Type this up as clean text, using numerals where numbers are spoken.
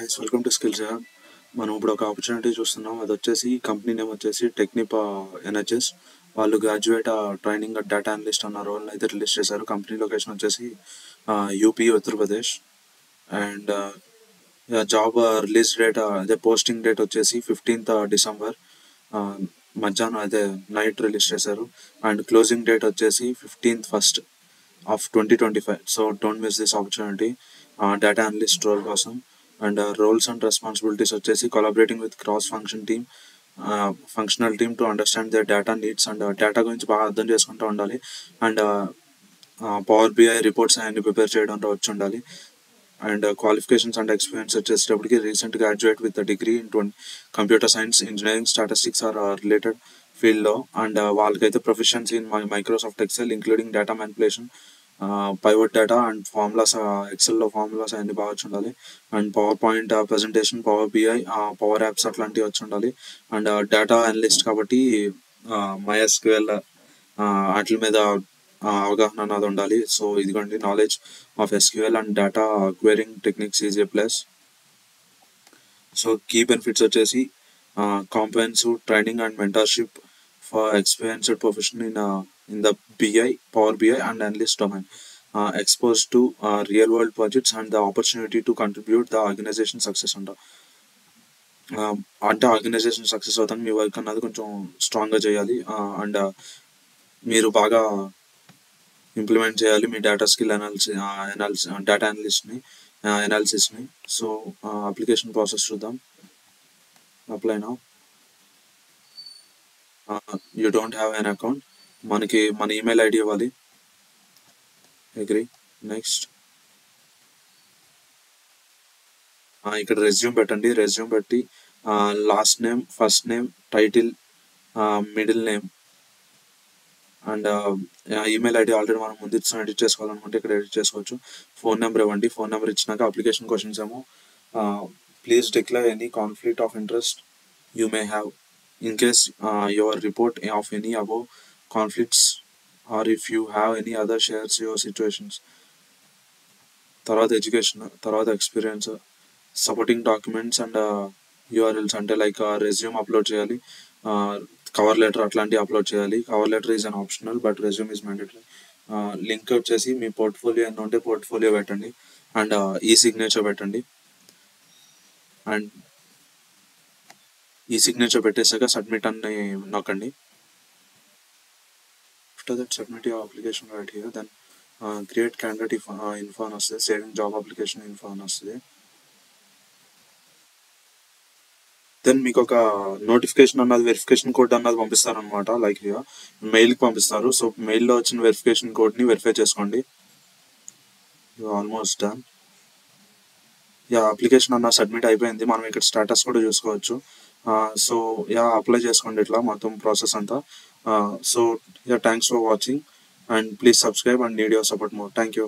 Guys welcome to skills app. మనం ఇప్పుడు ఒక ఆపర్చునిటీ చూస్తున్నాం. అది వచ్చేసి కంపెనీ నేమ్ వచ్చేసి టెక్నిపా ఎన్హెచ్ఎస్. వాళ్ళు గ్రాడ్యుయేట్ ట్రైనింగ్ డేటా అనలిస్ట్ అన్న రోల్ అయితే రిలీజ్ చేశారు. కంపెనీ లొకేషన్ వచ్చేసి UP Uttar Pradesh. And job release date అదే పోస్టింగ్ డేట్ వచ్చేసి 15th December మధ్యాహ్నం అదే నైట్ రిలీజ్ చేశారు. అండ్ క్లోజింగ్ డేట్ వచ్చేసి 15th of 2025. So don't miss this opportunity. Data analyst role కోసం. And roles and responsibilities వచ్చేసి collaborating with cross functional team to understand their data needs and data గురించి బాగా అర్థం చేసుకుంటూ ఉండాలి. And power BI reports అన్ని prepare చేయడం వచ్చి ఉండాలి. అండ్ క్వాలిఫికేషన్స్ అండ్ ఎక్స్పీరియన్స్ వచ్చేటప్పటికి recent graduate with degree in computer science, engineering, statistics or related ఫీల్డ్లో. అండ్ వాళ్ళకైతే proficiency in Microsoft Excel including data manipulation, pivot data and formulas, ఎక్సెల్లో formulas అన్ని బాగా వచ్చి ఉండాలి. And power point presentation, power BI, power apps అట్లాంటివి వచ్చి ఉండాలి. అండ్ డేటా అనలిస్ట్ కాబట్టి MySQL వాటి మీద అవగాహన అన్నది ఉండాలి. సో ఇదిగోండి, knowledge of SQL and data querying techniques is a plus. So key benefits వచ్చేసి comprehensive training and mentorship for experienced profession in the BI, Power BI and analyst domain, exposed to real world projects and the opportunity to contribute the organization success అంటే organisation success అవుతాను. మీ work అన్నది కొంచెం స్ట్రాంగ్గా చేయాలి. And మీరు బాగా implement చేయాలి మీ డేటా స్కిల్ డేటా అనాలిసిస్ని. సో అప్లికేషన్ ప్రాసెస్ చూద్దాం. Apply now. You don't have an account. మనకి మన ఈమెయిల్ ఐడి ఇవ్వాలి. అగ్రీ. నెక్స్ట్ ఇక్కడ రెజ్యూమ్ పెట్టండి. రెజ్యూమ్ పెట్టి last name, first name, title, middle name and email ID already మనం ముందు ఇచ్చిన ఎడిట్ చేసుకోవాలనుకుంటే ఇక్కడ ఎడిట్ చేసుకోవచ్చు. ఫోన్ నెంబర్ ఇవ్వండి. ఫోన్ నెంబర్ ఇచ్చినాక అప్లికేషన్ క్వశ్చన్స్ ఏమో please declare any conflict of interest you may have in case your report of any above conflicts or if you have any other shares your situations. తర్వాత education, తర్వాత experience, supporting documents and URLs అంటే like resume upload చేయాలి, cover letter అట్లాంటివి upload చేయాలి. Cover letter is an optional but resume is mandatory. Link వచ్చేసి మీ portfolio ఎంత ఉంటే portfolio పెట్టండి. అండ్ ఈ సిగ్నేచర్ పెట్టండి. అండ్ ఈ సిగ్నేచర్ పెట్టేసాక సబ్మిట్ అని నొక్కండి. After that submit your application right here. Then create candidate info అని వస్తుంది. సేవింగ్ జాబ్ అప్లికేషన్ ఇన్ఫో అని వస్తుంది. దెన్ మీకు ఒక నోటిఫికేషన్ అన్నది, వెరిఫికేషన్ కోడ్ అన్నది పంపిస్తారనమాట. లైక్ హియర్ మెయిల్కి పంపిస్తారు. సో మెయిల్లో వచ్చిన వెరిఫికేషన్ కోడ్ని వెరిఫై చేసుకోండి. You almost done. అప్లికేషన్ అన్న సబ్మిట్ అయిపోయింది. మనం ఇక్కడ స్టేటస్ కూడా చూసుకోవచ్చు. సో అప్లై చేసుకోండి ఇట్లా మొత్తం ప్రాసెస్ అంతా. So thanks for watching and please subscribe and need your support more. Thank you.